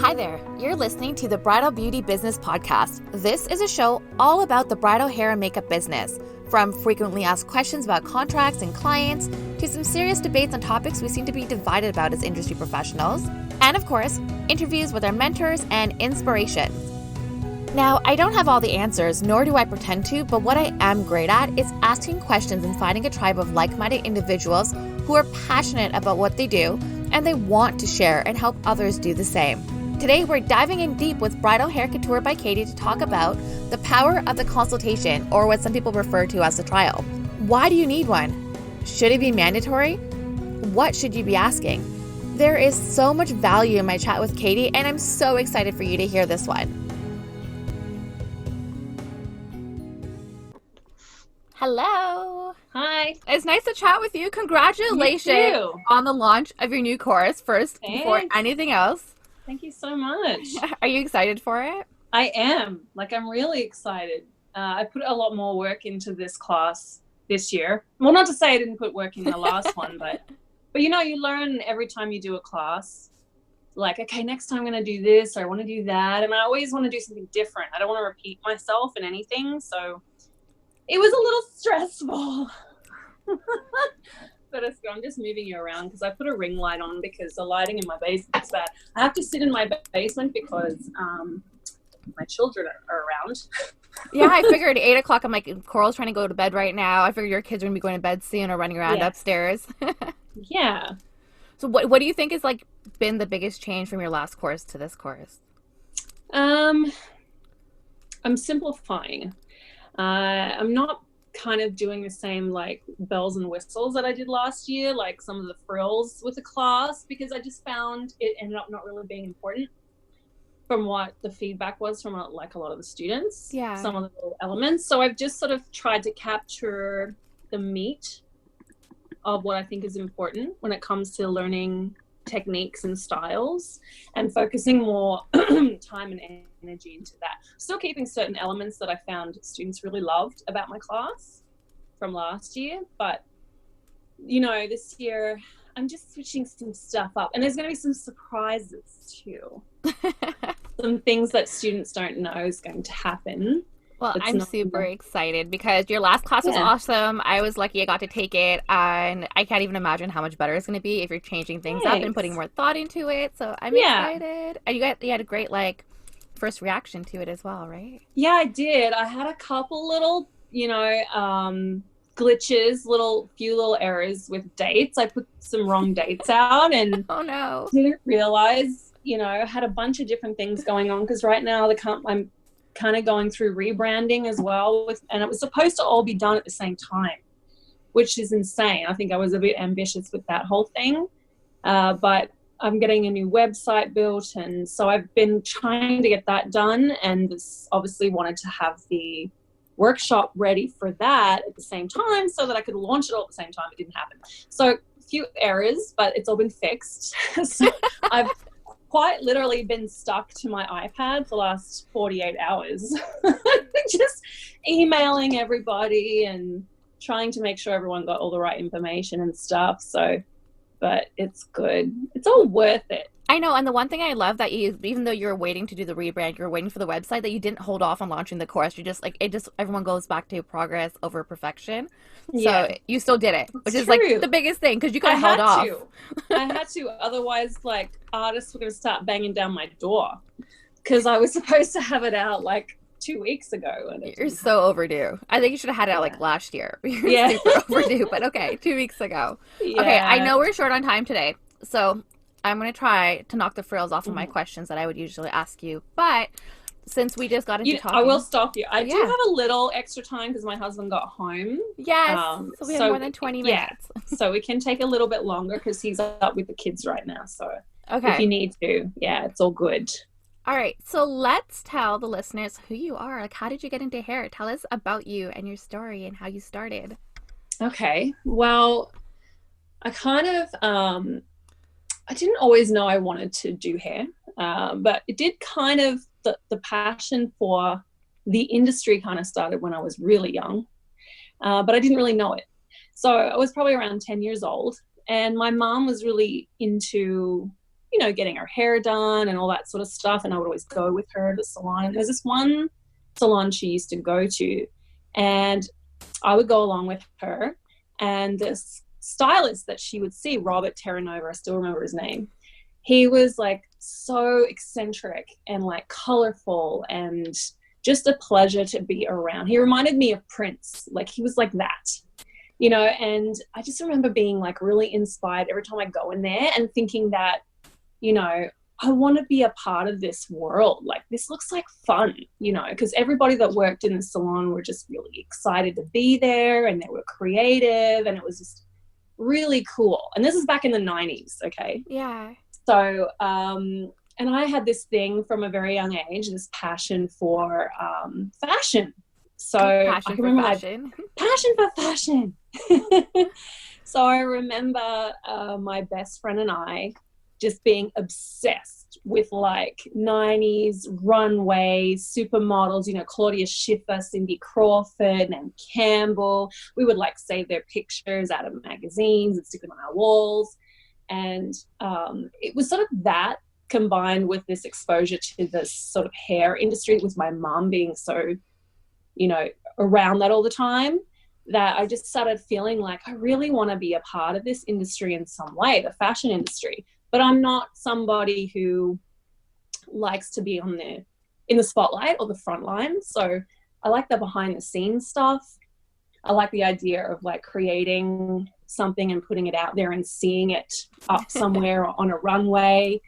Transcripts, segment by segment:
Hi there, you're listening to the Bridal Beauty Business podcast. This is a show all about the bridal hair and makeup business, from frequently asked questions about contracts and clients, to some serious debates on topics we seem to be divided about as industry professionals, and of course, interviews with our mentors and inspirations. Now, I don't have all the answers, nor do I pretend to, but what I am great at is asking questions and finding a tribe of like-minded individuals who are passionate about what they do, and they want to share and help others do the same. Today, we're diving in deep with Bridal Hair Couture by Katie to talk about the power of the consultation, or what some people refer to as the trial. Why do you need one? Should it be mandatory? What should you be asking? There is so much value in my chat with Katie, and I'm so excited for you to hear this one. Hello. Hi. It's nice to chat with you. Congratulations on the launch of your new course first. Thanks. Before anything else. Thank you so much. Are you excited for it? I am. I'm really excited. I put a lot more work into this class this year. Well, not to say I didn't put work in the last one, but you know, you learn every time you do a class. Okay, next time I'm going to do this, or I want to do that. And I always want to do something different. I don't want to repeat myself in anything. So it was a little stressful. But it's good. I'm just moving you around because I put a ring light on because the lighting in my basement is bad. I have to sit in my basement because my children are around. Yeah, I figured 8 o'clock. I'm like, Coral's trying to go to bed right now. I figured your kids are going to be going to bed soon or running around upstairs. Yeah. So what do you think is been the biggest change from your last course to this course? I'm simplifying. I'm not kind of doing the same bells and whistles that I did last year, like some of the frills with the class, because I just found it ended up not really being important from what the feedback was from a lot of the students. Yeah. Some of the little elements. So I've just sort of tried to capture the meat of what I think is important when it comes to learning techniques and styles, and focusing more time and energy into that. Still keeping certain elements that I found students really loved about my class from last year, but you know, this year I'm just switching some stuff up, and there's going to be some surprises too. Some things that students don't know is going to happen. Well, I'm super excited because your last class was awesome. I was lucky I got to take it, and I can't even imagine how much better it's going to be if you're changing things up and putting more thought into it. So I'm excited. And you had a great first reaction to it as well, right? Yeah, I did. I had a couple little, glitches, few little errors with dates. I put some wrong dates out and oh no, didn't realize, I had a bunch of different things going on because right now I'm kind of going through rebranding as well, and it was supposed to all be done at the same time, which is insane. I think I was a bit ambitious with that whole thing, but I'm getting a new website built, and so I've been trying to get that done, and obviously wanted to have the workshop ready for that at the same time so that I could launch it all at the same time. It didn't happen. So a few errors, but it's all been fixed. So I've quite literally been stuck to my iPad for the last 48 hours, just emailing everybody and trying to make sure everyone got all the right information and stuff. So, but it's good. It's all worth it. I know. And the one thing I love that even though you're waiting to do the rebrand, you're waiting for the website, that you didn't hold off on launching the course. You just everyone goes back to progress over perfection. So you still did it, which is the biggest thing, because you could have held off. I had to. Otherwise, artists were going to start banging down my door because I was supposed to have it out 2 weeks ago. And you're so overdue. I think you should have had it out last year. You're super overdue, but okay, 2 weeks ago. Yeah. Okay, I know we're short on time today, so I'm going to try to knock the frills off of my questions that I would usually ask you. But since we just got into talking, I will stop you. I do have a little extra time because my husband got home. Yes. So we have more than 20 minutes. So we can take a little bit longer because he's up with the kids right now. So if you need to, it's all good. All right. So let's tell the listeners who you are. How did you get into hair? Tell us about you and your story and how you started. Okay. Well, I kind of... I didn't always know I wanted to do hair, but it did kind of, the passion for the industry kind of started when I was really young, but I didn't really know it. So I was probably around 10 years old, and my mom was really into you know, getting her hair done and all that sort of stuff. And I would always go with her to the salon. And there's this one salon she used to go to, and I would go along with her. And this stylist that she would see, Robert Terranova, I still remember his name. He was like so eccentric and like colorful and just a pleasure to be around. He reminded me of Prince. Like he was like that, you know, and I just remember being like really inspired every time I go in there and thinking that, you know, I want to be a part of this world. Like this looks like fun, you know, because everybody that worked in the salon were just really excited to be there, and they were creative, and it was just really cool. And this is back in the 90s. Okay. Yeah. So, and I had this thing from a very young age, this passion for fashion. So I can remember passion for fashion. So I remember my best friend and I just being obsessed with like 90s runway supermodels, you know, Claudia Schiffer, Cindy Crawford, and Campbell. We would like save their pictures out of magazines and stick them on our walls. And it was sort of that combined with this exposure to this sort of hair industry, with my mom being so, you know, around that all the time, that I just started feeling like I really want to be a part of this industry in some way, the fashion industry. But I'm not somebody who likes to be in the spotlight or the front line. So I like the behind the scenes stuff. I like the idea of like creating something and putting it out there and seeing it up somewhere on a runway.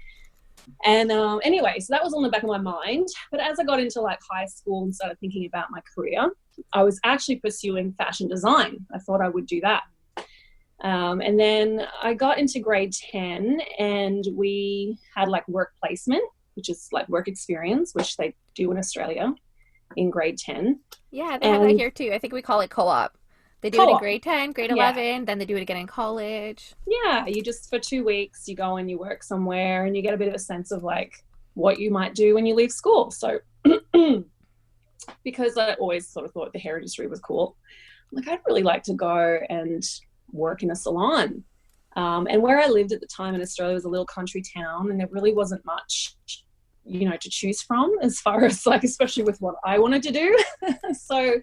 And anyway, so that was on the back of my mind. But as I got into like high school and started thinking about my career, I was actually pursuing fashion design. I thought I would do that. And then I got into grade 10, and we had like work placement, which is like work experience, which they do in Australia in grade 10. Yeah, they have that here too. I think we call it co-op. They do it in grade 10, grade 11, then they do it again in college. Yeah, you just, for 2 weeks, you go and you work somewhere, and you get a bit of a sense of like what you might do when you leave school. So because I always sort of thought the hair industry was cool, I'm like, I'd really like to go and work in a salon. And where I lived at the time in Australia was a little country town, and there really wasn't much, you know, to choose from as far as like, especially with what I wanted to do. So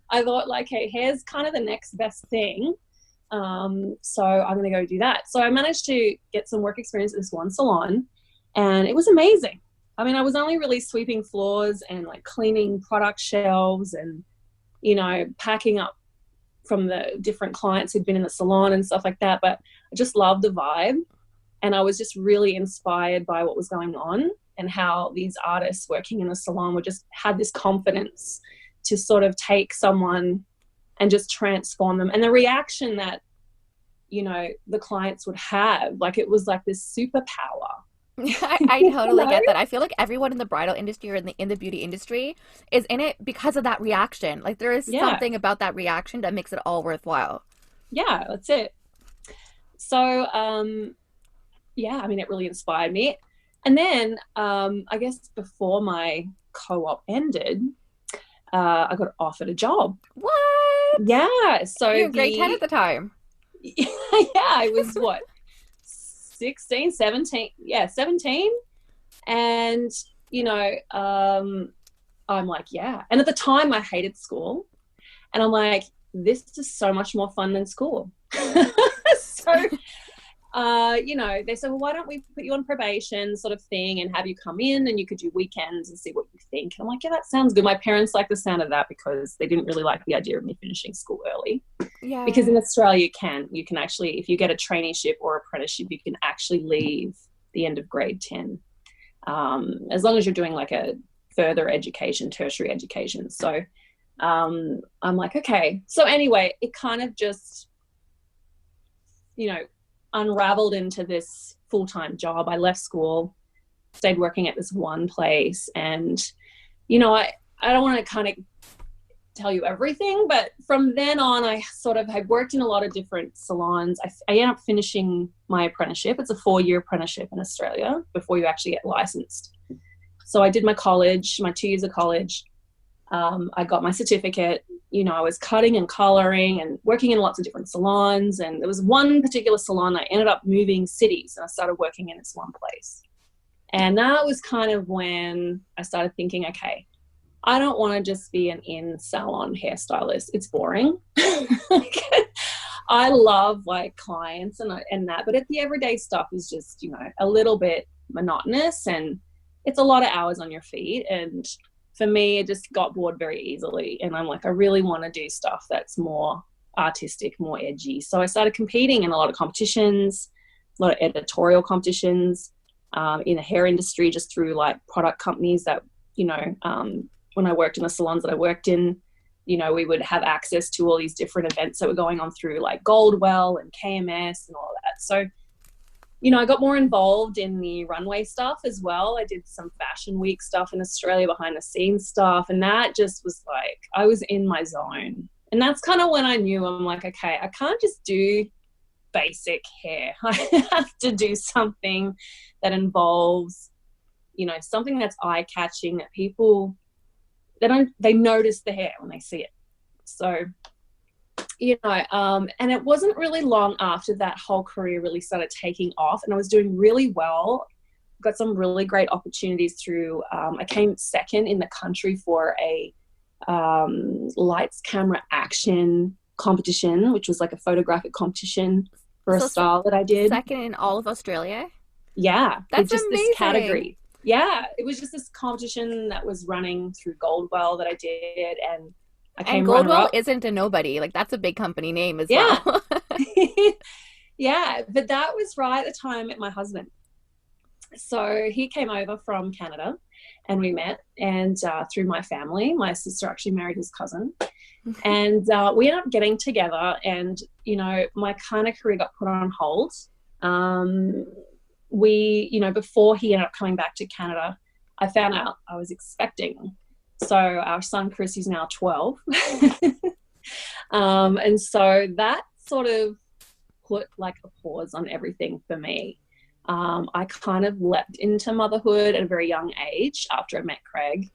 I thought like, hey, hair's kind of the next best thing. So I'm going to go do that. So I managed to get some work experience at this one salon, and it was amazing. I mean, I was only really sweeping floors and like cleaning product shelves and, you know, packing up from the different clients who'd been in the salon and stuff like that. But I just loved the vibe, and I was just really inspired by what was going on and how these artists working in the salon would just had this confidence to sort of take someone and just transform them. And the reaction that, you know, the clients would have, like it was like this superpower. I totally get that. I feel like everyone in the bridal industry or in the beauty industry is in it because of that reaction. Like there is something about that reaction that makes it all worthwhile. Yeah, that's it. So, yeah, I mean, it really inspired me. And then I guess before my co-op ended, I got offered a job. What? Yeah. So you were grade 10 at the time. Yeah, I was what? 16, 17. Yeah, 17. And, you know, I'm like, yeah. And at the time I hated school. And I'm like, this is so much more fun than school. So, you know, they said, well, why don't we put you on probation sort of thing and have you come in and you could do weekends and see what you think. And I'm like, yeah, that sounds good. My parents like the sound of that because they didn't really like the idea of me finishing school early. Yeah. Because in Australia, you can actually, if you get a traineeship or apprenticeship, you can actually leave the end of grade 10. As long as you're doing like a further education, tertiary education. So I'm like, okay. So anyway, it kind of just, you know, unraveled into this full-time job. I left school, stayed working at this one place, and you know, I don't want to kind of tell you everything, but from then on I worked in a lot of different salons. I ended up finishing my apprenticeship. It's a 4-year apprenticeship in Australia before you actually get licensed. So I did my college, my 2 years of college, I got my certificate. You know, I was cutting and coloring and working in lots of different salons. And there was one particular salon I ended up moving cities, and I started working in this one place. And that was kind of when I started thinking, okay, I don't want to just be an in-salon hairstylist. It's boring. I love like clients and that, but the everyday stuff is just, you know, a little bit monotonous, and it's a lot of hours on your feet. And for me, it just got bored very easily. And I'm like, I really want to do stuff that's more artistic, more edgy. So I started competing in a lot of competitions, a lot of editorial competitions in the hair industry, just through like product companies that, you know, when I worked in the salons that I worked in, you know, we would have access to all these different events that were going on through like Goldwell and KMS and all that. So, you know, I got more involved in the runway stuff as well. I did some fashion week stuff in Australia, behind the scenes stuff. And that just was like, I was in my zone. And that's kind of when I knew, I'm like, okay, I can't just do basic hair. I have to do something that involves, you know, something that's eye-catching, that people, they notice the hair when they see it. So, you know, and it wasn't really long after that whole career really started taking off, and I was doing really well. Got some really great opportunities through, I came second in the country for a lights, camera, action competition, which was like a photographic competition for a style that I did. Second in all of Australia? Yeah. That's just amazing. This category. Yeah. It was just this competition that was running through Goldwell that I did, and I came Goldwell isn't a nobody. Like, that's a big company name as well. Yeah. But that was right at the time I met my husband. So he came over from Canada and we met, and through my family, my sister actually married his cousin. And we ended up getting together, and, you know, my kind of career got put on hold. We, you know, before he ended up coming back to Canada, I found out I was expecting. So our son, Chris, is now 12. And so that sort of put like a pause on everything for me. I kind of leapt into motherhood at a very young age after I met Craig.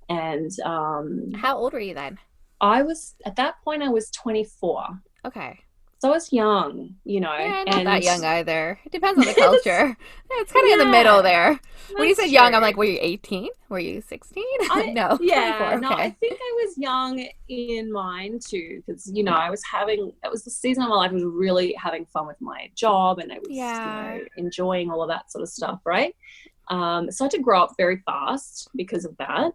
And how old were you then? At that point, I was 24. Okay. So I was young, you know. Yeah, not that young either. It depends on the culture. It's kind of in the middle there. When you said young, I'm like, were you 18? Were you 16? No. Yeah, 24. no, Okay. I think I was young in mine too, because, you know, it was the season of my life I was really having fun with my job, and I was, you know, enjoying all of that sort of stuff, right? So I had to grow up very fast because of that.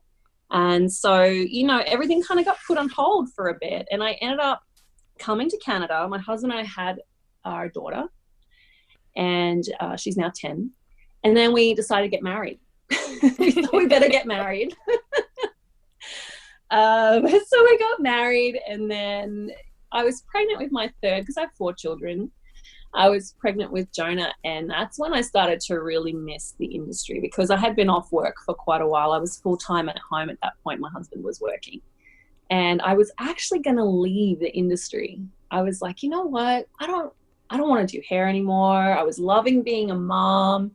And so, you know, everything kind of got put on hold for a bit, and I ended up coming to Canada. My husband and I had our daughter, and she's now 10. And then we decided to get married. We thought we better get married. So we got married, and then I was pregnant with my third, because I have 4 children. I was pregnant with Jonah, and that's when I started to really miss the industry, because I had been off work for quite a while. I was full-time at home at that point. My husband was working. And I was actually going to leave the industry. I was like, you know what? I don't want to do hair anymore. I was loving being a mom.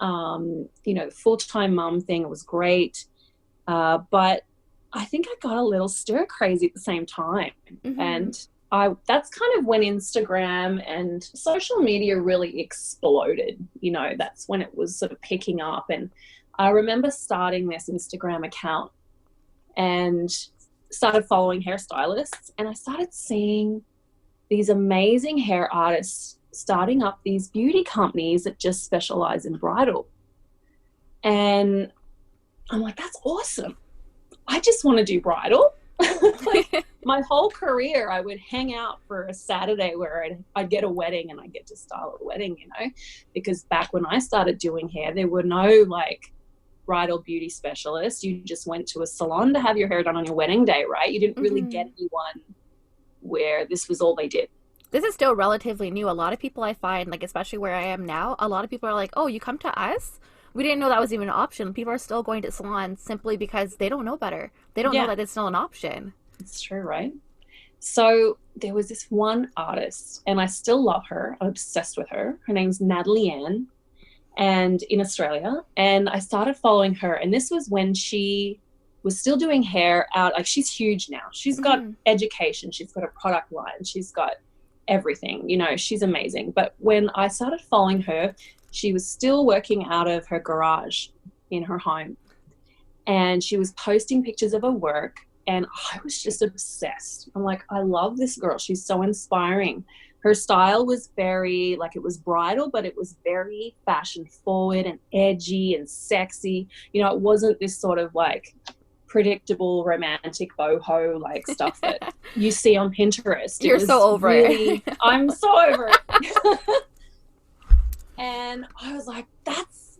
You know, the full-time mom thing was great. But I think I got a little stir crazy at the same time. Mm-hmm. And that's kind of when Instagram and social media really exploded. You know, that's when it was sort of picking up. And I remember starting this Instagram account and started following hairstylists, and I started seeing these amazing hair artists starting up these beauty companies that just specialize in bridal. And I'm like, that's awesome. I just want to do bridal. Like, my whole career, I would hang out for a Saturday where I'd get a wedding and I'd get to style a wedding, you know, because back when I started doing hair, there were no like bridal beauty specialist. You just went to a salon to have your hair done on your wedding day, right? You didn't really get anyone where this was all they did. This is still relatively new. A lot of people I find, like especially where I am now, a lot of people are like, oh, you come to us? We didn't know that was even an option. People are still going to salons simply because they don't know better. They don't know that it's still an option. It's true, right? So there was this one artist, and I still love her. I'm obsessed with her. Her name's Natalie Ann, and in Australia. And I started following her. And this was when she was still doing hair out. Like, she's huge now. She's got education. She's got a product line. She's got everything, you know, she's amazing. But when I started following her, she was still working out of her garage in her home. And she was posting pictures of her work. And I was just obsessed. I'm like, I love this girl. She's so inspiring. Her style was very, like, it was bridal, but it was very fashion forward and edgy and sexy. You know, it wasn't this sort of like predictable romantic boho like stuff that you see on Pinterest. You're so over it. I'm so over it. And I was like, that's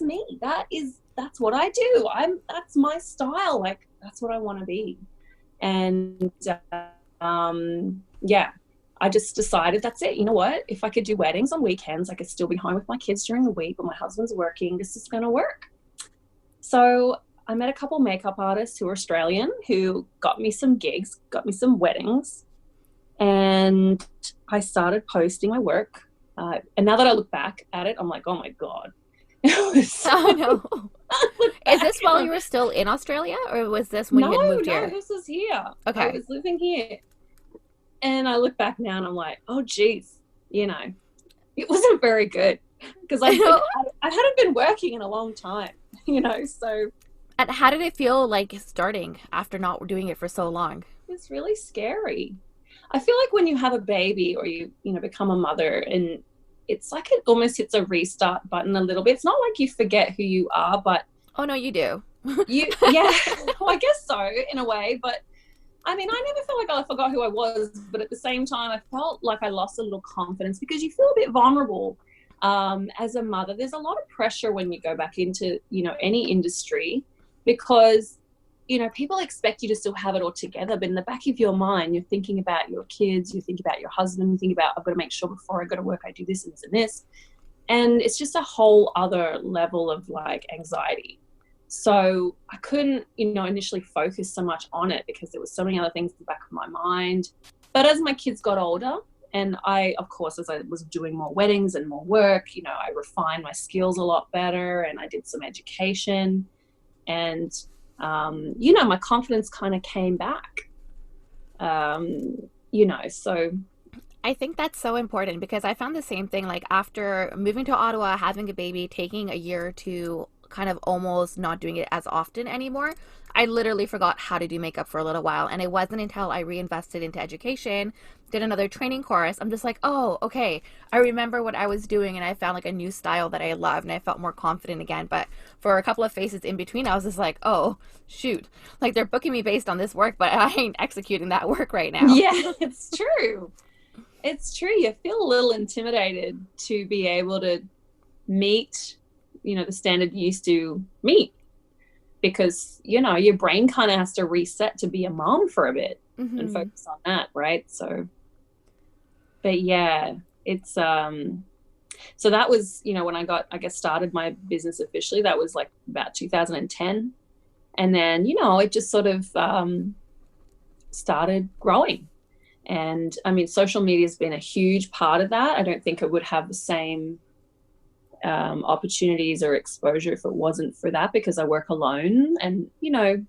me. That's what I do. That's my style. Like, that's what I want to be. And yeah, I just decided that's it. You know what? If I could do weddings on weekends, I could still be home with my kids during the week, but my husband's working. This is going to work. So I met a couple makeup artists who are Australian who got me some gigs, got me some weddings, and I started posting my work. And now that I look back at it, I'm like, oh my God. Oh, no. Is this while you were still in Australia, or was this when you had moved here? No, this was here. Okay. I was living here. And I look back now and I'm like, oh, geez, you know, it wasn't very good because I hadn't been working in a long time, you know, so. And how did it feel like starting after not doing it for so long? It's really scary. I feel like when you have a baby or you know, become a mother, and it's like it almost hits a restart button a little bit. It's not like you forget who you are, but. Oh, no, you do. Yeah, well, I guess so in a way, but I mean, I never felt like I forgot who I was, but at the same time, I felt like I lost a little confidence because you feel a bit vulnerable as a mother. There's a lot of pressure when you go back into, you know, any industry because, you know, people expect you to still have it all together, but in the back of your mind, you're thinking about your kids, you think about your husband, you think about, I've got to make sure before I go to work, I do this and this and this. And it's just a whole other level of like anxiety. So I couldn't, you know, initially focus so much on it because there was so many other things in the back of my mind. But as my kids got older, and I, of course, as I was doing more weddings and more work, you know, I refined my skills a lot better and I did some education and, you know, my confidence kind of came back, you know, so. I think that's so important because I found the same thing, like after moving to Ottawa, having a baby, taking a year to kind of almost not doing it as often anymore, I literally forgot how to do makeup for a little while. And it wasn't until I reinvested into education, did another training course, I'm just like, oh, okay, I remember what I was doing and I found like a new style that I loved and I felt more confident again. But for a couple of phases in between, I was just like, oh, shoot, like they're booking me based on this work, but I ain't executing that work right now. Yeah, it's true. It's true. You feel a little intimidated to be able to meet, you know, the standard you used to meet because, you know, your brain kind of has to reset to be a mom for a bit and focus on that. Right. So, but yeah, it's, so that was, you know, when I got, I guess, started my business officially, that was like about 2010. And then, you know, it just sort of, started growing. And I mean, social media has been a huge part of that. I don't think it would have the same opportunities or exposure if it wasn't for that because I work alone. And, you know,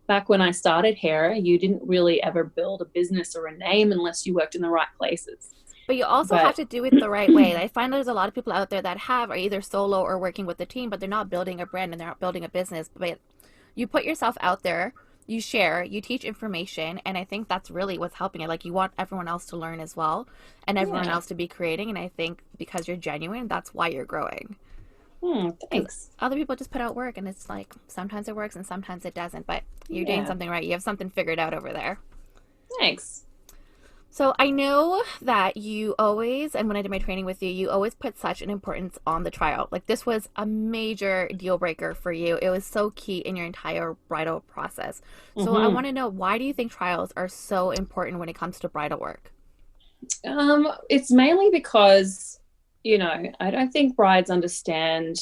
back when I started hair, you didn't really ever build a business or a name unless you worked in the right places. But you also have to do it the right way. I find there's a lot of people out there that are either solo or working with a team, but they're not building a brand and they're not building a business. But you put yourself out there, you share, you teach information, and I think that's really what's helping it. Like, you want everyone else to learn as well and everyone else to be creating, and I think because you're genuine, that's why you're growing. Thanks. Other people just put out work and it's like sometimes it works and sometimes it doesn't, but you're doing something right. You have something figured out over there. Thanks. So I know that you always, and when I did my training with you, you always put such an importance on the trial. Like, this was a major deal breaker for you. It was so key in your entire bridal process. So I want to know, why do you think trials are so important when it comes to bridal work? It's mainly because, you know, I don't think brides understand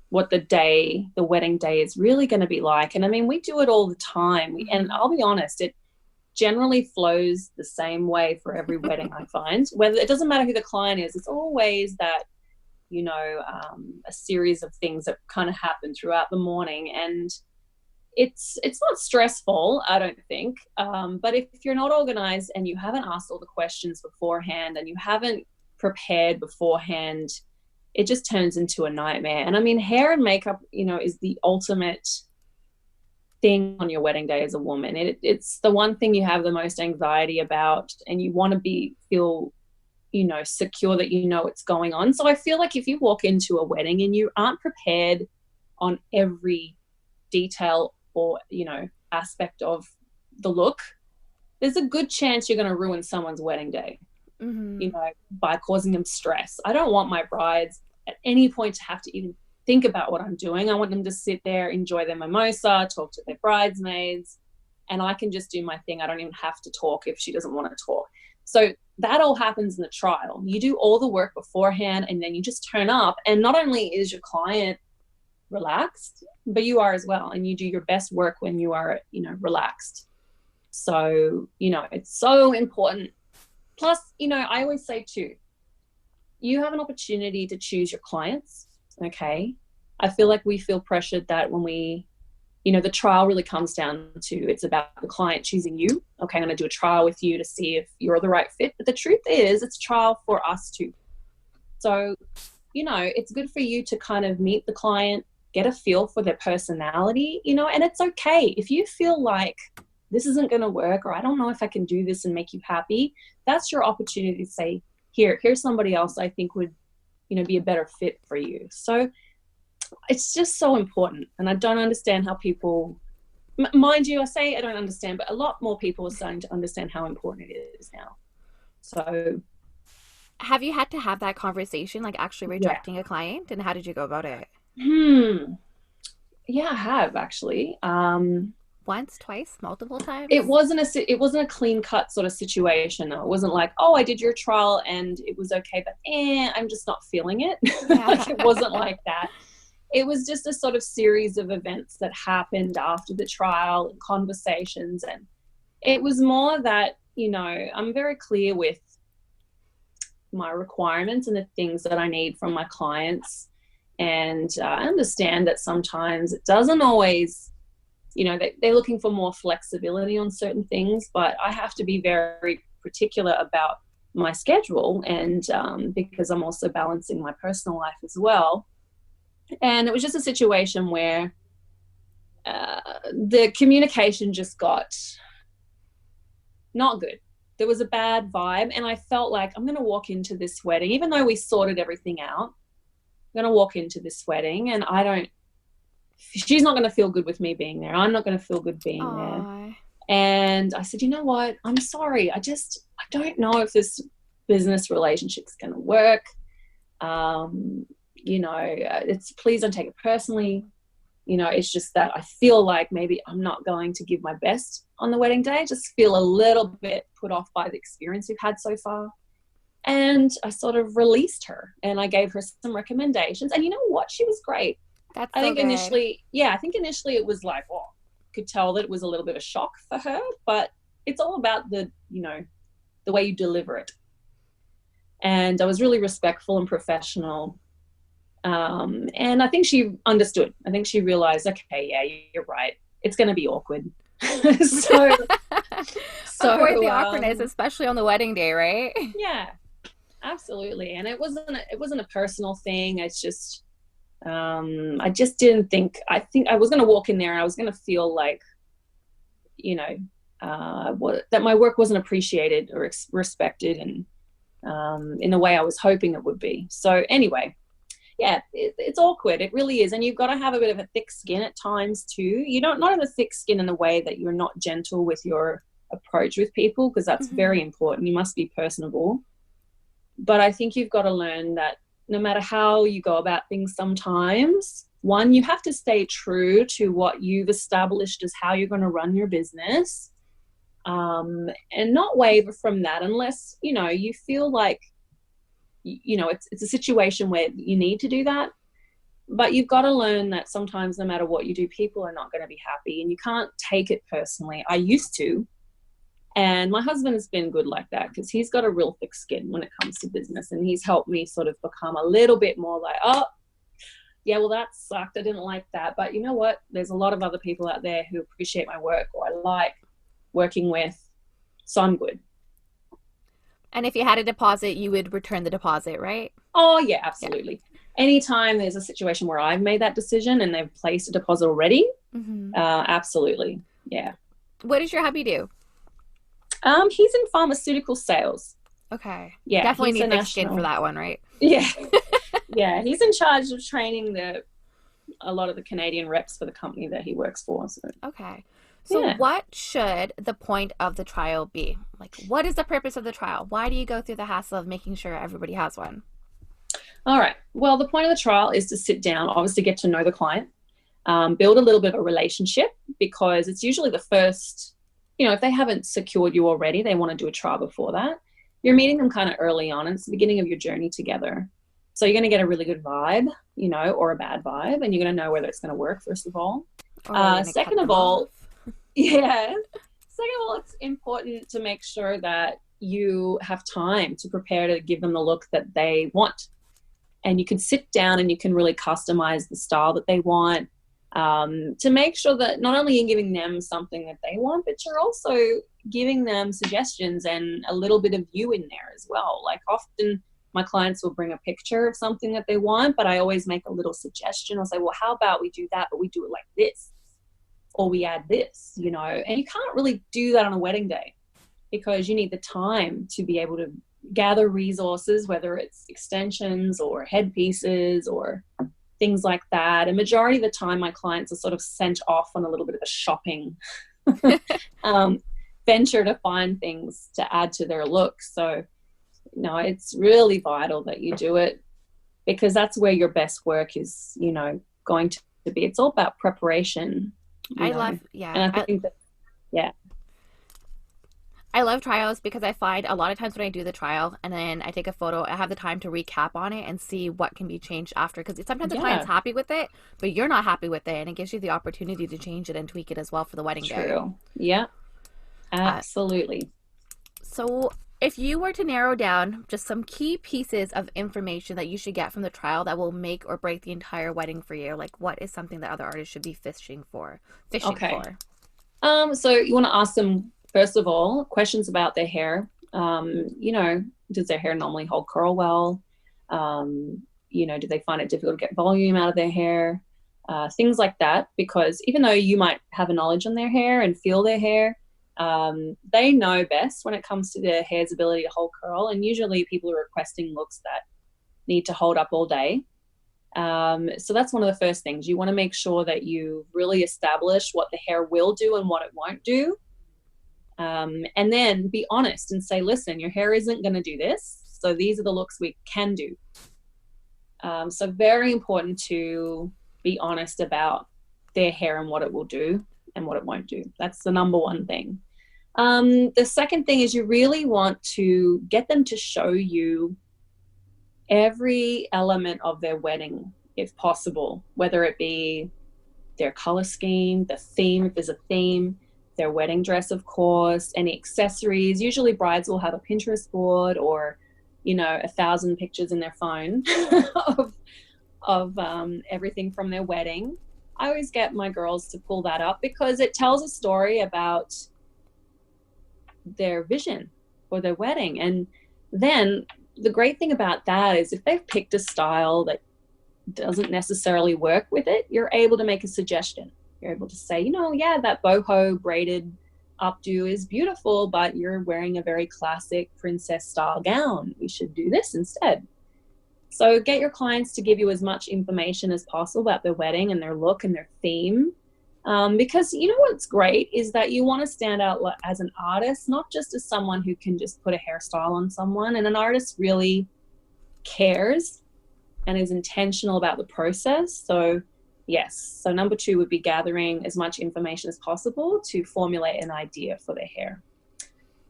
what the wedding day is really going to be like. And I mean, we do it all the time. And I'll be honest, it generally flows the same way for every wedding. I find, whether it doesn't matter who the client is, it's always that, you know, a series of things that kind of happen throughout the morning. And it's not stressful, I don't think. But if you're not organized and you haven't asked all the questions beforehand and you haven't prepared beforehand, it just turns into a nightmare. And I mean, hair and makeup, is the ultimate thing on your wedding day as a woman. It's the one thing you have the most anxiety about, and you want to feel secure that what's going on. So I feel like if you walk into a wedding and you aren't prepared on every detail or aspect of the look, there's a good chance you're going to ruin someone's wedding day, by causing them stress. I don't want my brides at any point to have to even think about what I'm doing. I want them to sit there, enjoy their mimosa, talk to their bridesmaids, and I can just do my thing. I don't even have to talk if she doesn't want to talk. So that all happens in the trial. You do all the work beforehand, and then you just turn up, and not only is your client relaxed, but you are as well, and you do your best work when you are relaxed. So it's so important. Plus, I always say too, you have an opportunity to choose your clients. Okay, I feel like we feel pressured that when we the trial really comes down to, it's about the client choosing you. Okay, I'm going to do a trial with you to see if you're the right fit. But the truth is, it's a trial for us too. So it's good for you to kind of meet the client, get a feel for their personality, and it's okay if you feel like this isn't going to work, or I don't know if I can do this and make you happy. That's your opportunity to say, here's somebody else I think would be a better fit for you. So it's just so important. And I don't understand how people, mind you, I say I don't understand, but a lot more people are starting to understand how important it is now. So have you had to have that conversation, like actually rejecting a client, and how did you go about it? Yeah, I have actually. Once, twice, multiple times? It wasn't a clean cut sort of situation though. It wasn't like, oh, I did your trial and it was okay, but I'm just not feeling it. Like, it wasn't like that. It was just a sort of series of events that happened after the trial and conversations. And it was more that, I'm very clear with my requirements and the things that I need from my clients. And I understand that sometimes it doesn't always, they're looking for more flexibility on certain things, but I have to be very particular about my schedule, and because I'm also balancing my personal life as well. And it was just a situation where the communication just got not good. There was a bad vibe, and I felt like I'm going to walk into this wedding, even though we sorted everything out. I'm going to walk into this wedding, and she's not going to feel good with me being there. I'm not going to feel good being there. And I said, you know what? I'm sorry. I don't know if this business relationship is going to work. Please don't take it personally. It's just that I feel like maybe I'm not going to give my best on the wedding day. I just feel a little bit put off by the experience we've had so far. And I sort of released her, and I gave her some recommendations. And you know what? She was great. I think initially it was like, could tell that it was a little bit of a shock for her, but it's all about the way you deliver it. And I was really respectful and professional. And I think she understood. I think she realized, okay, yeah, you're right. It's going to be awkward. so avoid the awkwardness, especially on the wedding day, right? Yeah, absolutely. And it wasn't a personal thing. It's just, I just didn't think, I think I was going to walk in there and I was going to feel like, that my work wasn't appreciated or respected, and in the way I was hoping it would be. So anyway, yeah, it's awkward. It really is. And you've got to have a bit of a thick skin at times too. You don't, not have a thick skin in the way that you're not gentle with your approach with people, because that's very important. You must be personable. But I think you've got to learn that no matter how you go about things, sometimes, one, you have to stay true to what you've established as how you're going to run your business, and not waver from that unless, you feel like, it's a situation where you need to do that. But you've got to learn that sometimes no matter what you do, people are not going to be happy, and you can't take it personally. I used to. And my husband has been good like that, because he's got a real thick skin when it comes to business, and he's helped me sort of become a little bit more like, yeah, well, that sucked. I didn't like that. But you know what? There's a lot of other people out there who appreciate my work or I like working with. So I'm good. And if you had a deposit, you would return the deposit, right? Oh, yeah, Yeah. absolutely. Anytime there's a situation where I've made that decision and they've placed a deposit already, absolutely. Yeah. What does your hubby do? He's in pharmaceutical sales. Okay. Yeah, Definitely he's a need thick skin for national. that one, right? Yeah. Yeah, he's in charge of training a lot of the Canadian reps for the company that he works for. So. Okay. So Yeah. what should the point of the trial be? Like, what is the purpose of the trial? Why do you go through the hassle of making sure everybody has one? All right. Well, the point of the trial is to sit down, obviously get to know the client, build a little bit of a relationship, because it's usually the first, if they haven't secured you already, they want to do a trial before that. You're meeting them kind of early on. And it's the beginning of your journey together. So you're going to get a really good vibe, or a bad vibe, and you're going to know whether it's going to work, first of all. Second of all, it's important to make sure that you have time to prepare to give them the look that they want. And you can sit down and you can really customize the style that they want, to make sure that not only you're giving them something that they want, but you're also giving them suggestions and a little bit of you in there as well. Like often my clients will bring a picture of something that they want, but I always make a little suggestion. I'll say, well, how about we do that, but we do it like this, or we add this, and you can't really do that on a wedding day because you need the time to be able to gather resources, whether it's extensions or headpieces or things like that. And majority of the time my clients are sort of sent off on a little bit of a shopping venture to find things to add to their look. So it's really vital that you do it, because that's where your best work is, going to be. It's all about preparation. I love trials because I find a lot of times when I do the trial and then I take a photo, I have the time to recap on it and see what can be changed after. Because sometimes the client's happy with it, but you're not happy with it, and it gives you the opportunity to change it and tweak it as well for the wedding day. True. Yeah, absolutely. So if you were to narrow down just some key pieces of information that you should get from the trial that will make or break the entire wedding for you, like what is something that other artists should be fishing for? So you want to ask them, first of all, questions about their hair. Does their hair normally hold curl well? Do they find it difficult to get volume out of their hair? Things like that, because even though you might have a knowledge on their hair and feel their hair, they know best when it comes to their hair's ability to hold curl. And usually people are requesting looks that need to hold up all day. So that's one of the first things. You want to make sure that you really establish what the hair will do and what it won't do. And then be honest and say, listen, your hair isn't going to do this. So these are the looks we can do. So very important to be honest about their hair and what it will do and what it won't do. That's the number one thing. The second thing is you really want to get them to show you every element of their wedding, if possible, whether it be their color scheme, the theme, if there's a theme, their wedding dress, of course, any accessories. Usually brides will have a Pinterest board or, 1,000 pictures in their phone of everything from their wedding. I always get my girls to pull that up because it tells a story about their vision for their wedding. And then the great thing about that is if they've picked a style that doesn't necessarily work with it, you're able to make a suggestion. You're able to say, that boho braided updo is beautiful, but you're wearing a very classic princess style gown. We should do this instead. So get your clients to give you as much information as possible about their wedding and their look and their theme. Because what's great is that you want to stand out as an artist, not just as someone who can just put a hairstyle on someone. And an artist really cares and is intentional about the process. So yes. So number 2 would be gathering as much information as possible to formulate an idea for their hair.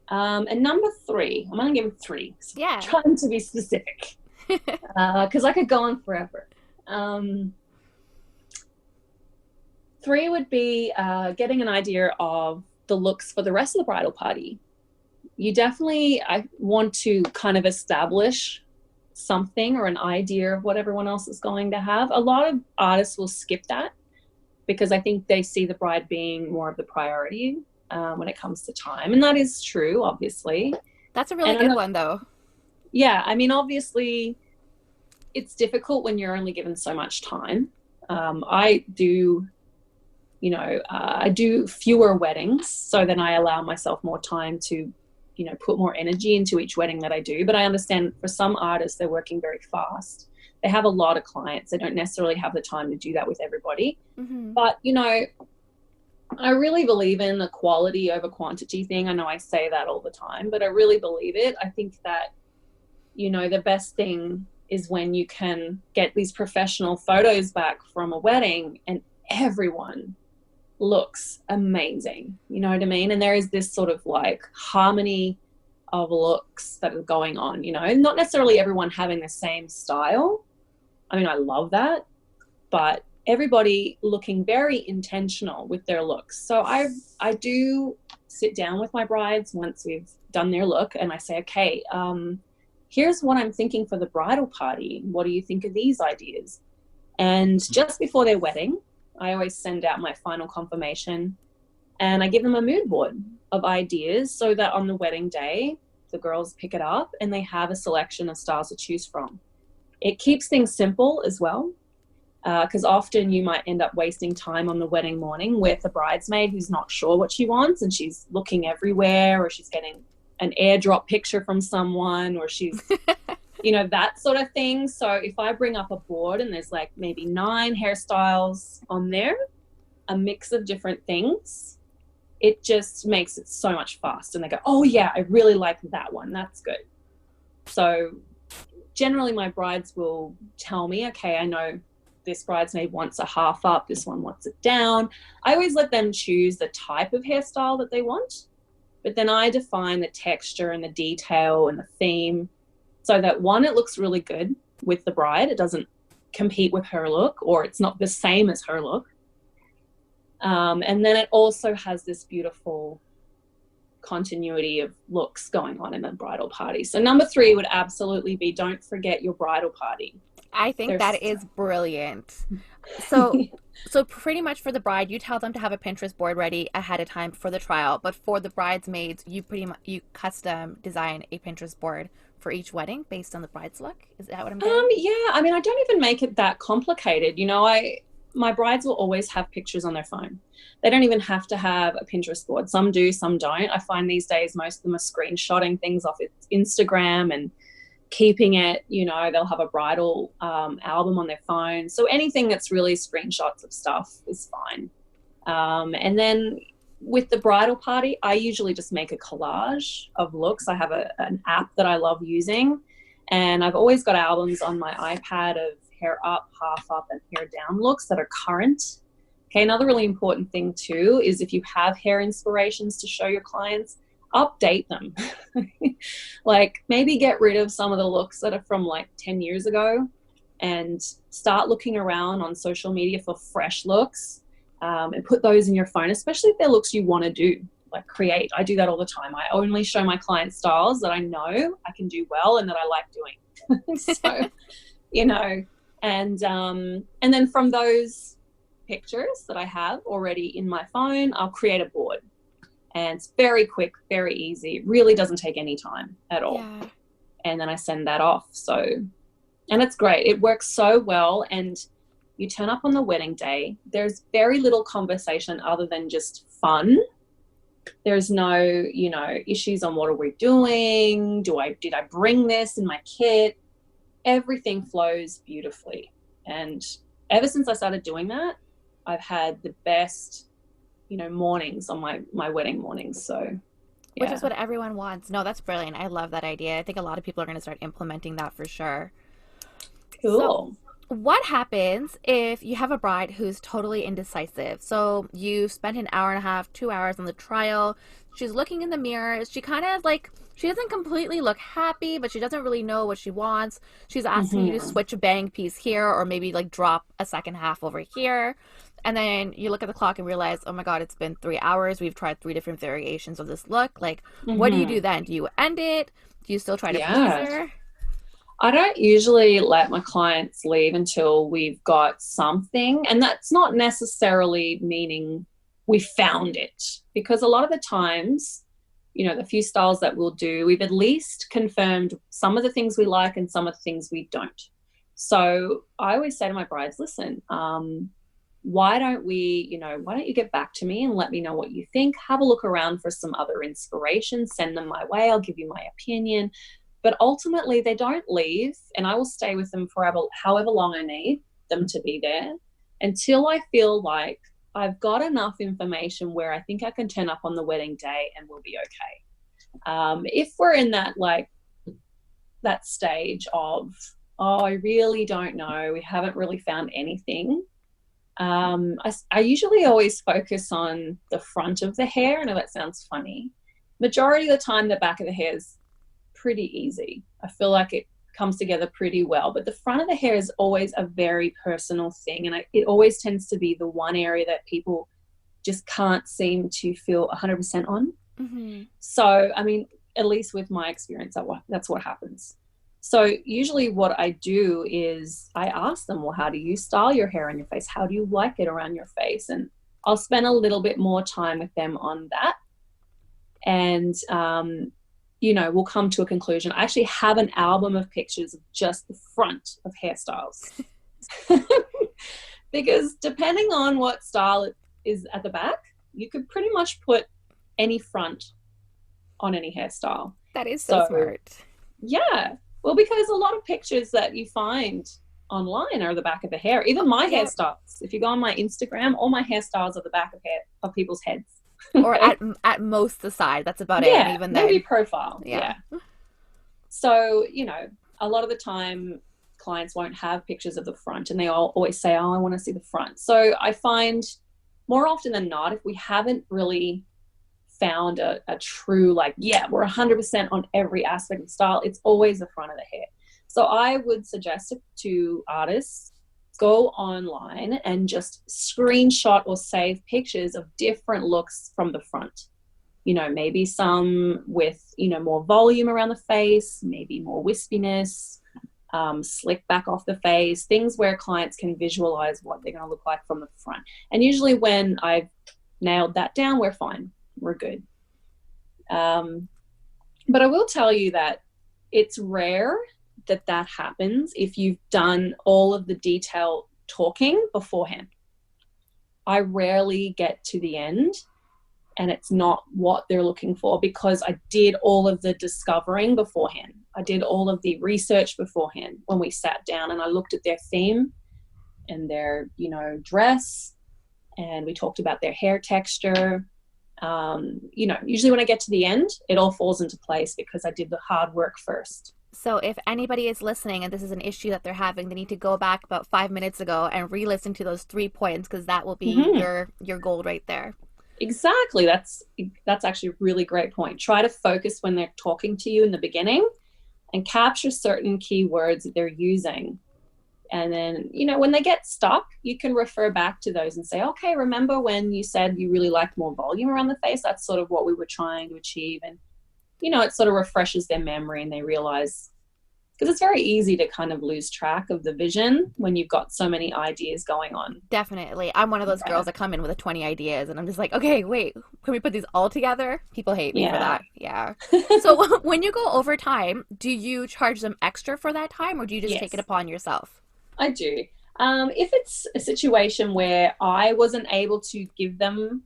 And number 3, I'm going to give them 3. So I'm trying to be specific because I could go on forever. 3 would be getting an idea of the looks for the rest of the bridal party. I want to kind of establish something or an idea of what everyone else is going to have. A lot of artists will skip that because I think they see the bride being more of the priority when it comes to time. And that is true, obviously. That's a really good one, though. Yeah, I mean, obviously, it's difficult when you're only given so much time. I do fewer weddings, so then I allow myself more time to, put more energy into each wedding that I do. But I understand for some artists, they're working very fast. They have a lot of clients. They don't necessarily have the time to do that with everybody. Mm-hmm. But, I really believe in the quality over quantity thing. I know I say that all the time, but I really believe it. I think that, the best thing is when you can get these professional photos back from a wedding and everyone looks amazing. You know what I mean? And there is this sort of like harmony of looks that are going on, not necessarily everyone having the same style. I mean, I love that, but everybody looking very intentional with their looks. So I do sit down with my brides once we've done their look and I say, okay, here's what I'm thinking for the bridal party. What do you think of these ideas? And just before their wedding, I always send out my final confirmation and I give them a mood board of ideas so that on the wedding day, the girls pick it up and they have a selection of styles to choose from. It keeps things simple as well, because often you might end up wasting time on the wedding morning with a bridesmaid who's not sure what she wants and she's looking everywhere, or she's getting an airdrop picture from someone, or she's, that sort of thing. So if I bring up a board and there's like maybe 9 hairstyles on there, a mix of different things, it just makes it so much faster. And they go, oh yeah, I really like that one. That's good. So generally my brides will tell me, okay, I know this bridesmaid wants a half up, this one wants it down. I always let them choose the type of hairstyle that they want, but then I define the texture and the detail and the theme so that, one, it looks really good with the bride. It doesn't compete with her look, or it's not the same as her look. And then it also has this beautiful continuity of looks going on in the bridal party. So number 3 would absolutely be, don't forget your bridal party. I think that is brilliant. So pretty much for the bride, you tell them to have a Pinterest board ready ahead of time for the trial, but for the bridesmaids, you custom design a Pinterest board for each wedding based on the bride's look. Is that what I'm getting? Yeah, I mean, I don't even make it that complicated. My brides will always have pictures on their phone. They don't even have to have a Pinterest board. Some do, some don't. I find these days most of them are screenshotting things off Instagram and keeping it, they'll have a bridal album on their phone. So anything that's really screenshots of stuff is fine. And then with the bridal party, I usually just make a collage of looks. I have an app that I love using, and I've always got albums on my iPad of hair up, half up, and hair down looks that are current. Okay, another really important thing too is if you have hair inspirations to show your clients, update them. Like maybe get rid of some of the looks that are from like 10 years ago and start looking around on social media for fresh looks, and put those in your phone, especially if they're looks you want to do, like create. I do that all the time. I only show my clients styles that I know I can do well and that I like doing. So, and then from those pictures that I have already in my phone, I'll create a board. And it's very quick, very easy. It really doesn't take any time at all. Yeah. And then I send that off. So, and it's great. It works so well. And you turn up on the wedding day. There's very little conversation other than just fun. There's no, issues on what are we doing? Did I bring this in my kit? Everything flows beautifully. And ever since I started doing that, I've had the best mornings on my wedding mornings. So yeah. Which is what everyone wants. No, that's brilliant. I love that idea. I think a lot of people are going to start implementing that for sure. Cool. So what happens if you have a bride who's totally indecisive? So you spent an hour and a half, 2 hours on the trial. She's looking in the mirror. She kind of she doesn't completely look happy, but she doesn't really know what she wants. She's asking you to switch a bang piece here, or maybe drop a second half over here. And then you look at the clock and realize, oh my God, it's been 3 hours. We've tried 3 different variations of this look. What do you do then? Do you end it? Do you still try to please her? I don't usually let my clients leave until we've got something. And that's not necessarily meaning we found it, because a lot of the times, the few styles that we'll do, we've at least confirmed some of the things we like and some of the things we don't. So I always say to my brides, listen, why don't you get back to me and let me know what you think? Have a look around for some other inspiration, send them my way. I'll give you my opinion. But ultimately, they don't leave, and I will stay with them forever, however long I need them to be there, until I feel like I've got enough information where I think I can turn up on the wedding day and we'll be okay. If we're in that stage of, I really don't know, we haven't really found anything, I usually always focus on the front of the hair. I know that sounds funny. Majority of the time, the back of the hair is pretty easy. I feel like it comes together pretty well, but the front of the hair is always a very personal thing, and it always tends to be the one area that people just can't seem to feel 100% on. Mm-hmm. So, I mean, at least with my experience, that's what happens. So usually what I do is I ask them, well, how do you style your hair on your face? How do you like it around your face? And I'll spend a little bit more time with them on that. And, we'll come to a conclusion. I actually have an album of pictures of just the front of hairstyles. Because depending on what style it is at the back, you could pretty much put any front on any hairstyle. That is so smart. Yeah. Well, because a lot of pictures that you find online are the back of the hair. Even my hairstyles. If you go on my Instagram, all my hairstyles are the back of people's heads. Or at most the side. That's about it. And even maybe profile. Yeah. So, a lot of the time clients won't have pictures of the front, and they all always say, oh, I want to see the front. So I find more often than not, if we haven't really found a true, we're 100% on every aspect of style, it's always the front of the hair. So I would suggest to artists, go online and just screenshot or save pictures of different looks from the front. Maybe some with, more volume around the face, maybe more wispiness, slick back off the face, things where clients can visualize what they're going to look like from the front. And usually when I've nailed that down, we're fine. We're good. But I will tell you that it's rare that happens if you've done all of the detail talking beforehand. I rarely get to the end and it's not what they're looking for, because I did all of the discovering beforehand. I did all of the research beforehand when we sat down, and I looked at their theme and their, dress, and we talked about their hair texture. Usually when I get to the end, it all falls into place because I did the hard work first. So if anybody is listening and this is an issue that they're having, they need to go back about 5 minutes ago and re-listen to those 3 points, because that will be your gold right there. Exactly. That's actually a really great point. Try to focus when they're talking to you in the beginning and capture certain keywords that they're using. And then, when they get stuck, you can refer back to those and say, okay, remember when you said you really liked more volume around the face? That's sort of what we were trying to achieve. And, it sort of refreshes their memory, and they realize, because it's very easy to kind of lose track of the vision when you've got so many ideas going on. Definitely. I'm one of those girls that come in with 20 ideas, and I'm just like, okay, wait, can we put these all together? People hate me for that. Yeah. So when you go over time, do you charge them extra for that time, or do you just take it upon yourself? I do. If it's a situation where I wasn't able to give them,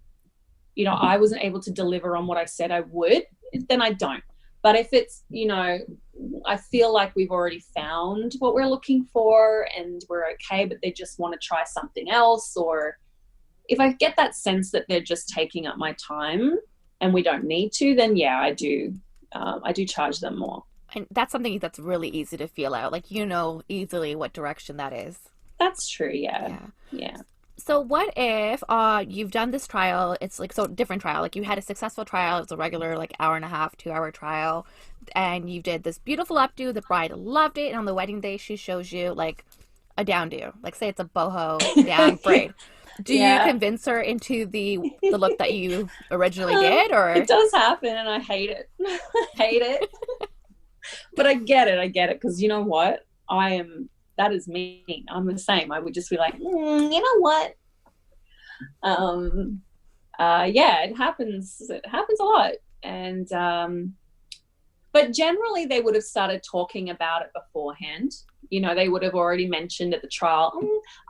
I wasn't able to deliver on what I said I would, then I don't. But if it's, I feel like we've already found what we're looking for and we're okay, but they just want to try something else, or if I get that sense that they're just taking up my time and we don't need to, then I do charge them more. And that's something that's really easy to feel out. Easily what direction that is. That's true. Yeah. So what if you've done this trial, it's different trial, you had a successful trial, it's a regular hour and a half, 2 hour trial, and you did this beautiful updo, the bride loved it, and on the wedding day she shows you a downdo, say it's a boho down braid. Do you convince her into the look that you originally did, or? It does happen, and I hate it. I hate it. But I get it. Because you know what? That is me. I'm the same. I would just be like, you know what? Yeah, it happens a lot. And but generally they would have started talking about it beforehand. They would have already mentioned at the trial,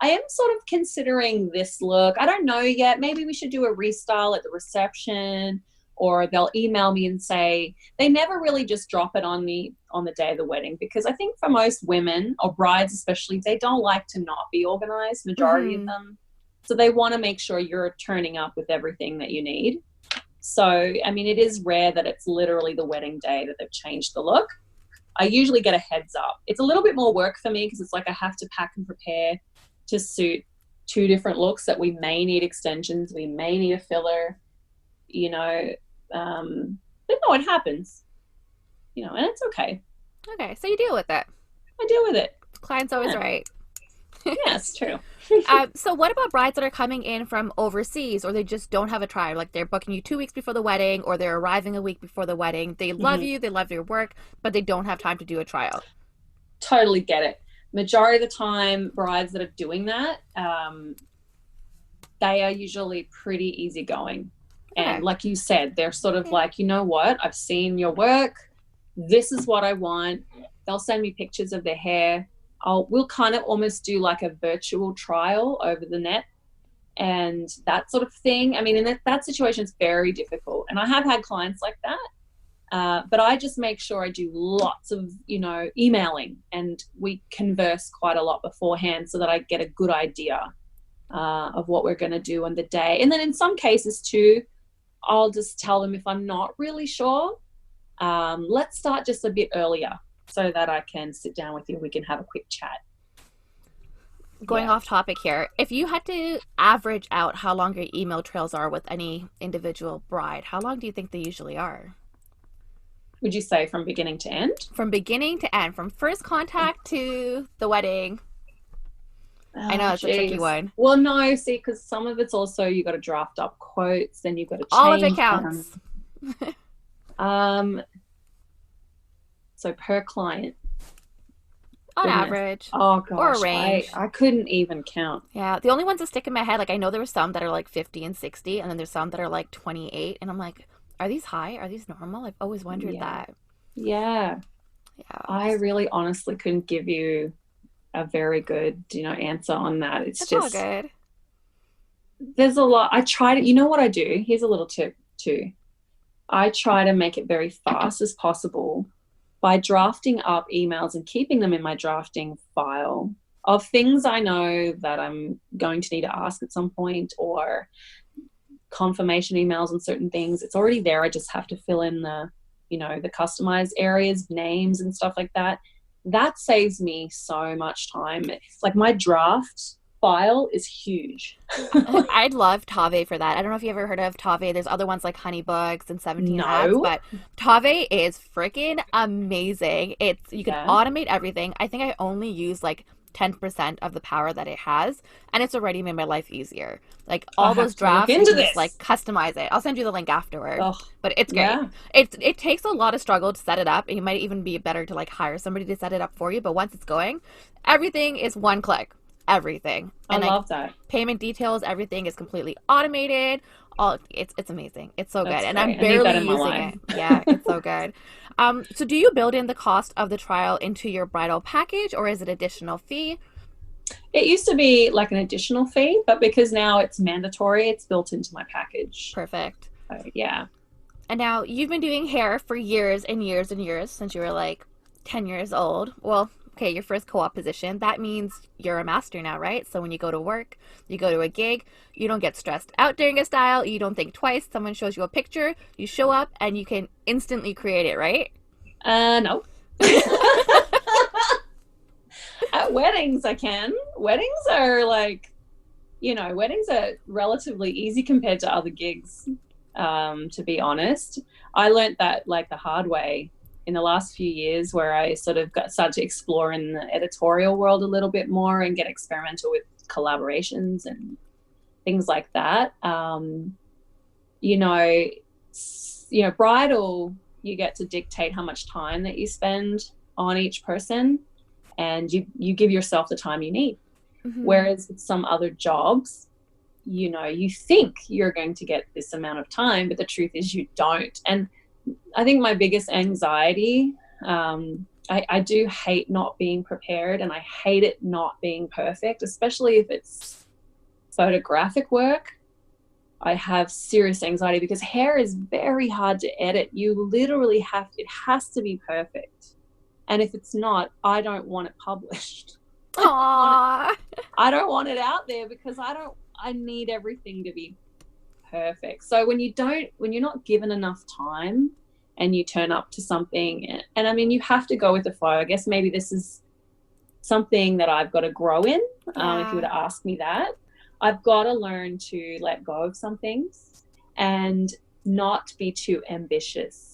I am sort of considering this look. I don't know yet. Maybe we should do a restyle at the reception. Or they'll email me and say, they never really just drop it on me on the day of the wedding, because I think for most women, or brides especially, they don't like to not be organized, majority of them. So they want to make sure you're turning up with everything that you need. So, I mean, it is rare that it's literally the wedding day that they've changed the look. I usually get a heads up. It's a little bit more work for me, because it's like I have to pack and prepare to suit 2 different looks that we may need extensions, we may need a filler, but no, it happens, and it's okay. Okay, so you deal with it. I deal with it. Client's always right. Yeah, it's true. So what about brides that are coming in from overseas, or they just don't have a trial? Like they're booking you 2 weeks before the wedding, or they're arriving a week before the wedding. They love you, they love your work, but they don't have time to do a trial. Totally get it. Majority of the time, brides that are doing that, they are usually pretty easygoing. And like you said, they're sort of like, you know what? I've seen your work. This is what I want. They'll send me pictures of their hair. We'll kind of almost do like a virtual trial over the net and that sort of thing. I mean, in that situation, it's very difficult. And I have had clients like that. But I just make sure I do lots of, emailing, and we converse quite a lot beforehand so that I get a good idea of what we're going to do on the day. And then in some cases too, I'll just tell them if I'm not really sure, let's start just a bit earlier so that I can sit down with you. We can have a quick chat. Going off topic here, if you had to average out how long your email trails are with any individual bride, how long do you think they usually are? Would you say from beginning to end? From beginning to end, from first contact to the wedding. I know it's a tricky one. Well, no, see, because some of it's also you got to draft up quotes, then you've got to change all of it counts. So per client, on average. Oh gosh, or a range. I couldn't even count. Yeah, the only ones that stick in my head, like I know there were some that are like 50 and 60, and then there's some that are like 28, and I'm like, are these high? Are these normal? I've always wondered that. Yeah. I really honestly couldn't give you a very good, answer on that. It's just all good. There's a lot. I try to, what I do? Here's a little tip too. I try to make it very fast as possible by drafting up emails and keeping them in my drafting file of things I know that I'm going to need to ask at some point, or confirmation emails on certain things. It's already there. I just have to fill in the customized areas, names and stuff like that. That saves me so much time. It's like my draft file is huge. I'd love Tave for that. I don't know if you ever heard of Tave. There's other ones like Honeybooks and 17 Hats, but Tave is freaking amazing. You can automate everything. I think I only use like 10% of the power that it has, and it's already made my life easier. Like all those drafts, you can just like customize it. I'll send you the link afterward. But it's great. Yeah. It takes a lot of struggle to set it up, and you might even be better to like hire somebody to set it up for you. But once it's going, everything is one click. Everything. And I love that. Payment details, everything is completely automated. It's amazing. It's so good. And I'm barely using it. Yeah, it's so good. So do you build in the cost of the trial into your bridal package, or is it additional fee? It used to be like an additional fee, but because now it's mandatory, it's built into my package. Perfect. Yeah. And now you've been doing hair for years and years and years, since you were like 10 years old. Well, okay, your first co-op position, that means you're a master now, right? So when you go to work, you go to a gig, you don't get stressed out during a style, you don't think twice, someone shows you a picture, you show up, and you can instantly create it, right? No. At weddings, I can. Weddings are like, weddings are relatively easy compared to other gigs, to be honest. I learned that like the hard way in the last few years, where I sort of started to explore in the editorial world a little bit more and get experimental with collaborations and things like that. Bridal, you get to dictate how much time that you spend on each person, and you give yourself the time you need. Mm-hmm. Whereas with some other jobs, you know, you think you're going to get this amount of time, but the truth is you don't. And I think my biggest anxiety, I do hate not being prepared, and I hate it not being perfect, especially if it's photographic work. I have serious anxiety because hair is very hard to edit. You literally it has to be perfect. And if it's not, I don't want it published. Aww. I don't want it out there because I need everything to be perfect. So when you're not given enough time and you turn up to something, and I mean, you have to go with the flow. I guess maybe this is something that I've got to grow in. If you were to ask me that, I've got to learn to let go of some things and not be too ambitious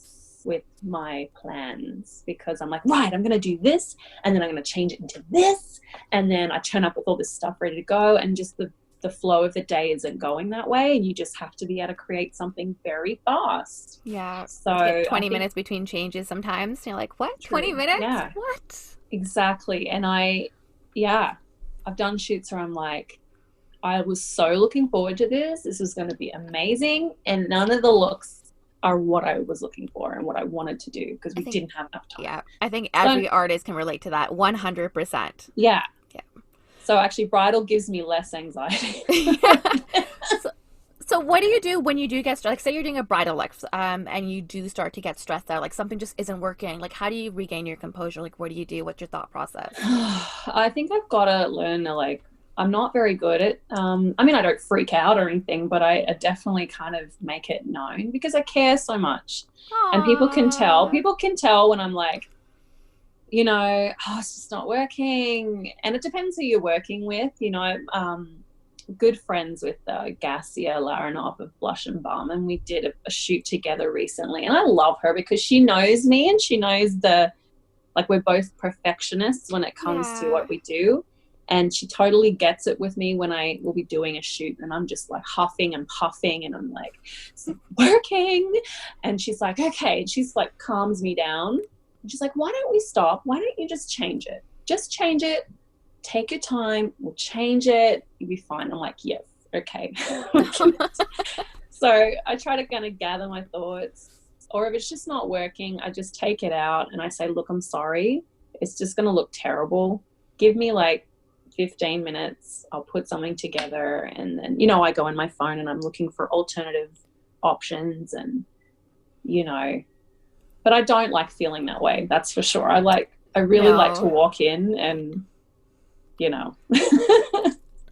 with my plans, because I'm like, right, I'm going to do this, and then I'm going to change it into this, and then I turn up with all this stuff ready to go, and just the flow of the day isn't going that way, and you just have to be able to create something very fast. Yeah. So 20 minutes between changes sometimes. You're like, what? True. 20 minutes? Yeah. What? Exactly. And I've done shoots where I'm like, I was so looking forward to this. This was going to be amazing. And none of the looks are what I was looking for and what I wanted to do, because we didn't have enough time. Yeah. I think every artist can relate to that 100%. Yeah. So actually bridal gives me less anxiety. So what do you do when you do get stressed? Like, say you're doing a bridal look, and you do start to get stressed out, like something just isn't working. Like, how do you regain your composure? Like, what do you do? What's your thought process? I think I've got to learn to, like, I'm not very good at, I mean, I don't freak out or anything, but I definitely kind of make it known because I care so much. Aww. And people can tell when I'm like, you know, oh, it's just not working. And it depends who you're working with. You know, good friends with Gassia Laranov of Blush and Balm, and we did a shoot together recently. And I love her because she knows me, and she knows we're both perfectionists when it comes to what we do. And she totally gets it with me when I will be doing a shoot and I'm just like huffing and puffing and I'm like, it's working. And she's like, okay. And she's like, calms me down. And she's like, why don't we stop? Why don't you just change it? Just change it. Take your time. We'll change it. You'll be fine. I'm like, yes. Okay. So I try to kind of gather my thoughts, or if it's just not working, I just take it out and I say, look, I'm sorry. It's just going to look terrible. Give me like 15 minutes. I'll put something together. And then, you know, I go on my phone and I'm looking for alternative options, and, you know, but I don't like feeling that way. That's for sure. I really like to walk in and, you know.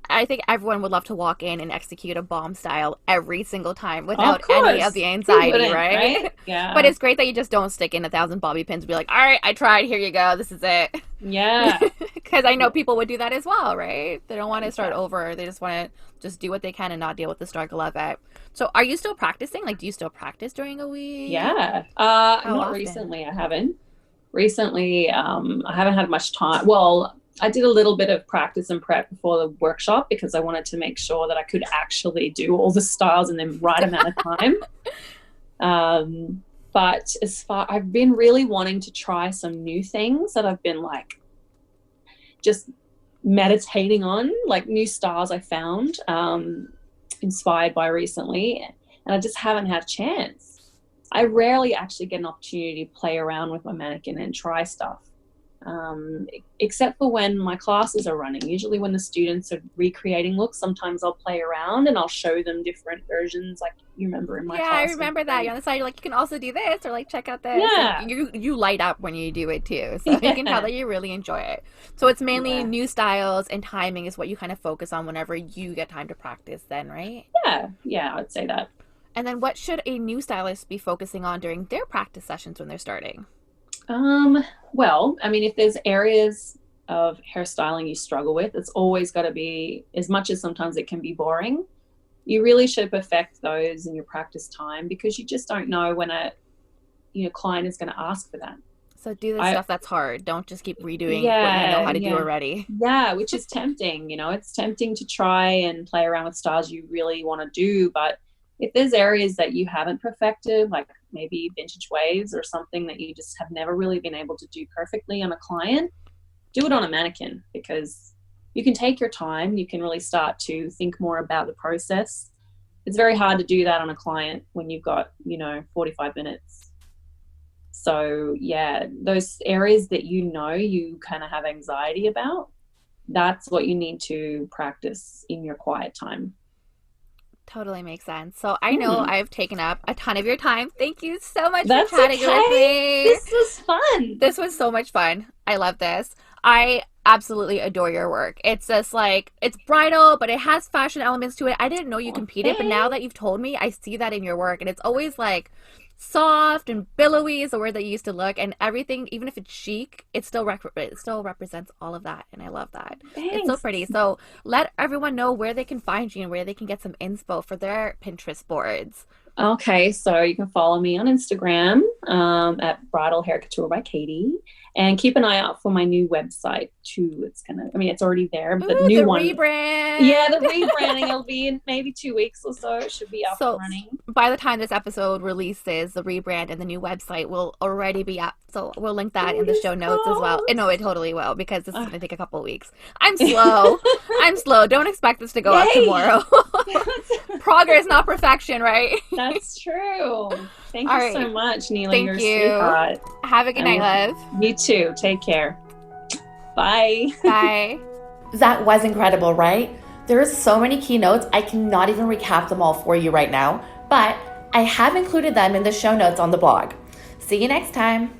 I think everyone would love to walk in and execute a bomb style every single time without any of the anxiety, right? Yeah. But it's great that you just don't stick in 1,000 bobby pins and be like, all right, I tried. Here you go. This is it. Yeah. Because I know people would do that as well, right? They don't want to start over. They just want to just do what they can and not deal with the struggle of it. So are you still practicing? Like, do you still practice during a week? Yeah. Not often? Recently. I haven't. Recently, I haven't had much time. Well, I did a little bit of practice and prep before the workshop because I wanted to make sure that I could actually do all the styles in the right amount of time. But I've been really wanting to try some new things that I've been like just meditating on, like new styles I found, inspired by recently, and I just haven't had a chance. I rarely actually get an opportunity to play around with my mannequin and try stuff. Except for when my classes are running. Usually when the students are recreating looks, sometimes I'll play around and I'll show them different versions, like you remember in my class. Yeah, I remember that. You're on the side, you're like, you can also do this, or like check out this. Yeah. And you light up when you do it too. So you can tell that you really enjoy it. So it's mainly new styles, and timing is what you kind of focus on whenever you get time to practice then, right? Yeah, I'd say that. And then what should a new stylist be focusing on during their practice sessions when they're starting? Well, I mean, if there's areas of hairstyling you struggle with, it's always got to be, as much as sometimes it can be boring, you really should perfect those in your practice time, because you just don't know when a client is going to ask for that. So do the stuff that's hard. Don't just keep redoing what you know how to do already. Yeah, which is tempting. You know, it's tempting to try and play around with styles you really want to do, but if there's areas that you haven't perfected, like maybe vintage waves or something that you just have never really been able to do perfectly on a client, do it on a mannequin, because you can take your time. You can really start to think more about the process. It's very hard to do that on a client when you've got, 45 minutes. So yeah, those areas that you kind of have anxiety about, that's what you need to practice in your quiet time. Totally makes sense. So I know I've taken up a ton of your time. Thank you so much That's for chatting okay. with me. This was fun. This was so much fun. I love this. I absolutely adore your work. It's just like, it's bridal, but it has fashion elements to it. I didn't know you competed, but now that you've told me, I see that in your work. And it's always like soft and billowy is the word that you used to look, and everything, even if it's chic, it still represents all of that, and I love that. Thanks. It's so pretty. So let everyone know where they can find you and where they can get some inspo for their Pinterest boards. Okay, so you can follow me on Instagram at Bridal Hair Couture by Katie, and keep an eye out for my new website too. It's already there, but Ooh, new the one. rebrand. Yeah, the rebranding. It'll be in maybe 2 weeks or so. It should be up and running. By the time this episode releases, the rebrand and the new website will already be up. So we'll link that in the show notes as well. No, it totally will, because this is going to take a couple of weeks. I'm slow. I'm slow. Don't expect this to go up tomorrow. Progress, not perfection, right? That's true. Thank you so much, Neela. Thank you. Have a good night, love. You too. Take care. Bye. Bye. That was incredible, right? There are so many keynotes, I cannot even recap them all for you right now, but I have included them in the show notes on the blog. See you next time.